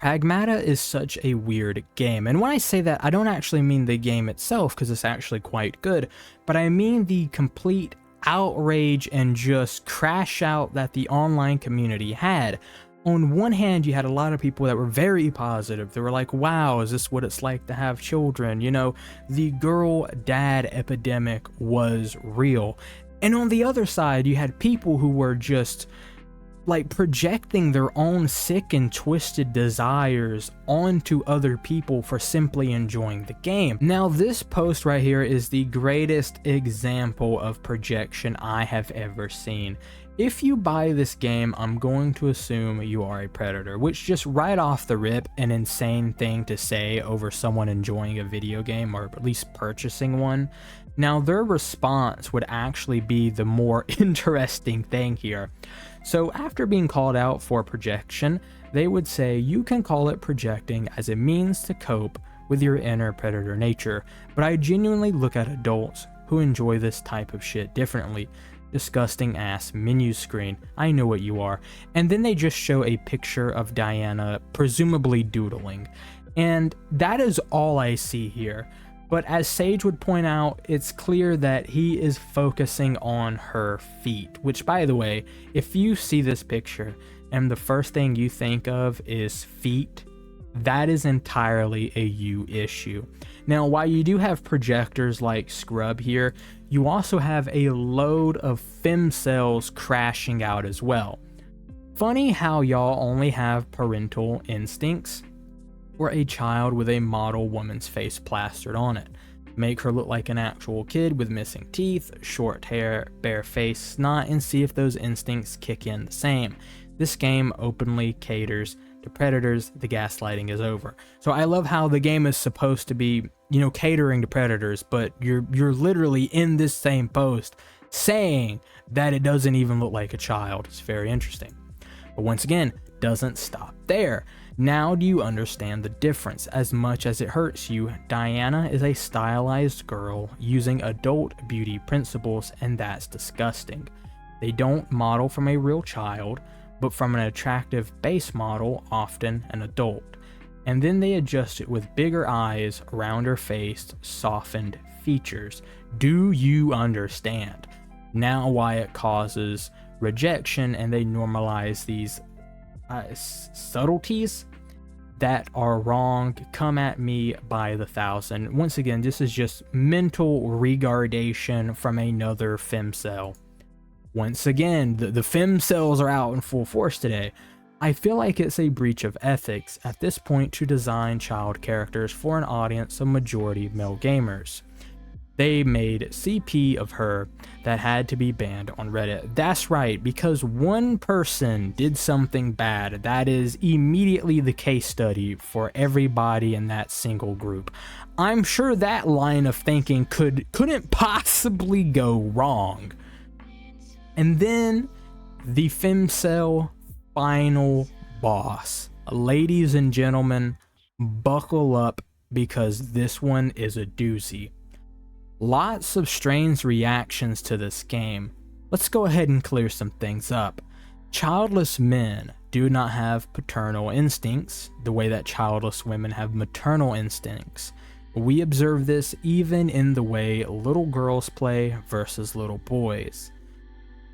Pragmata is such a weird game, and when I say that, I don't actually mean the game itself, because it's actually quite good, but I mean the complete outrage and just crash out that the online community had. On one hand, you had a lot of people that were very positive. They were like, wow, is this what it's like to have children? You know, the girl dad epidemic was real. And on the other side, you had people who were just like projecting their own sick and twisted desires onto other people for simply enjoying the game. Now, this post right here is the greatest example of projection I have ever seen. If you buy this game, I'm going to assume you are a predator, which just right off the rip, an insane thing to say over someone enjoying a video game or at least purchasing one. Now, their response would actually be the more interesting thing here. So after being called out for projection, they would say you can call it projecting as a means to cope with your inner predator nature, but I genuinely look at adults who enjoy this type of shit differently. Disgusting ass menu screen, I know what you are. And then they just show a picture of Diana presumably doodling, and that is all I see here. But as Sage would point out, it's clear that he is focusing on her feet, which, by the way, if you see this picture and the first thing you think of is feet, that is entirely a you issue. Now, while you do have projectors like Scrub here, you also have a load of femcells crashing out as well. Funny how y'all only have parental instincts or a child with a model woman's face plastered on it. Make her look like an actual kid with missing teeth, short hair, bare face, snot, and see if those instincts kick in the same. This game openly caters to predators. The gaslighting is over. So I love how the game is supposed to be, you know, catering to predators, but you're literally in this same post saying that it doesn't even look like a child. It's very interesting. But once again, doesn't stop there. Now do you understand the difference? As much as it hurts you, Diana is a stylized girl using adult beauty principles, and that's disgusting. They don't model from a real child, but from an attractive base model, often an adult. And then they adjust it with bigger eyes, rounder face, softened features. Do you understand? Now why it causes rejection, and they normalize these subtleties that are wrong. Come at me by the thousand. Once again, this is just mental regardation from another femcell. Once again, the femcells are out in full force today. I feel like it's a breach of ethics at this point to design child characters for an audience of majority male gamers. They made CP of her that had to be banned on Reddit. That's right, because one person did something bad, that is immediately the case study for everybody in that single group. I'm sure that line of thinking couldn't possibly go wrong. And then the femcell final boss. Ladies and gentlemen, buckle up, because this one is a doozy. Lots of strange reactions to this game. Let's go ahead and clear some things up. Childless men do not have paternal instincts the way that childless women have maternal instincts. We observe this even in the way little girls play versus little boys.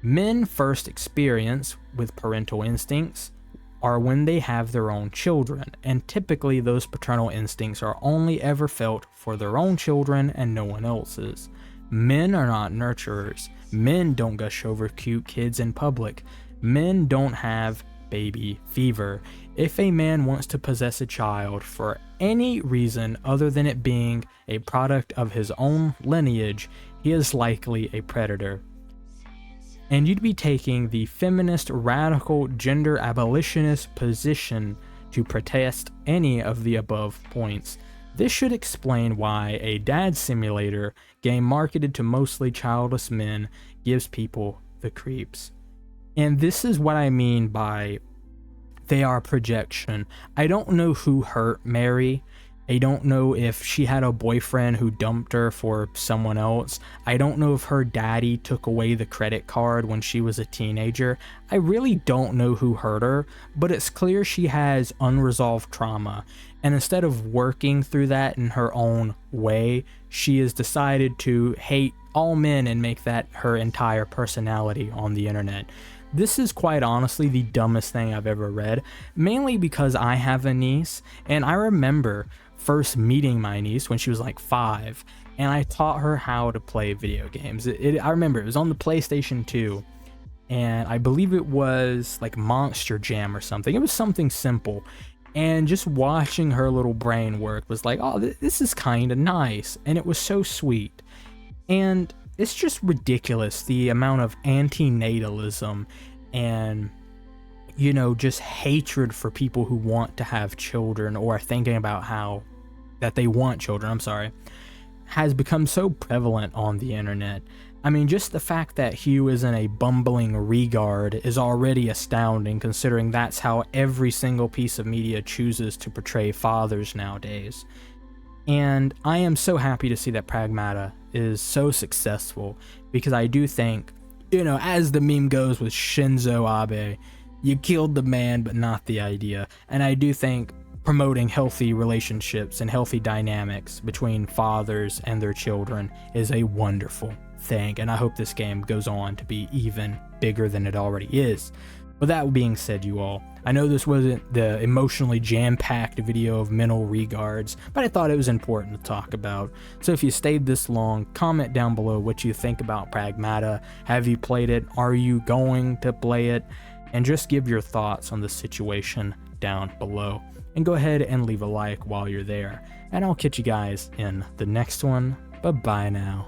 Men first experience with parental instincts are when they have their own children, and typically those paternal instincts are only ever felt for their own children and no one else's. Men are not nurturers. Men don't gush over cute kids in public. Men don't have baby fever. If a man wants to possess a child for any reason other than it being a product of his own lineage, he is likely a predator. And you'd be taking the feminist, radical, gender abolitionist position to protest any of the above points. This should explain why a dad simulator game marketed to mostly childless men gives people the creeps. And this is what I mean by they are projection. I don't know who hurt Mary. I don't know if she had a boyfriend who dumped her for someone else. I don't know if her daddy took away the credit card when she was a teenager. I really don't know who hurt her, but it's clear she has unresolved trauma. And instead of working through that in her own way, she has decided to hate all men and make that her entire personality on the internet. This is quite honestly the dumbest thing I've ever read, mainly because I have a niece, and I remember first meeting my niece when she was like 5, and I taught her how to play video games. I remember it was on the PlayStation 2, and I believe it was like Monster Jam or something. It was something simple, and just watching her little brain work was like, oh, this is kind of nice, and it was so sweet. And it's just ridiculous, the amount of anti-natalism and, you know, just hatred for people who want to have children or are thinking about how that they want children, has become so prevalent on the internet. I mean, just the fact that Hugh isn't a bumbling regard is already astounding, considering that's how every single piece of media chooses to portray fathers nowadays. And I am so happy to see that Pragmata is so successful, because I do think, you know, as the meme goes with Shinzo Abe, you killed the man but not the idea. And I do think promoting healthy relationships and healthy dynamics between fathers and their children is a wonderful thing, and I hope this game goes on to be even bigger than it already is. With that being said, you all, I know this wasn't the emotionally jam-packed video of mental regards, but I thought it was important to talk about. So if you stayed this long, comment down below what you think about Pragmata. Have you played it? Are you going to play it? And just give your thoughts on the situation down below. And go ahead and leave a like while you're there. And I'll catch you guys in the next one. Bye-bye now.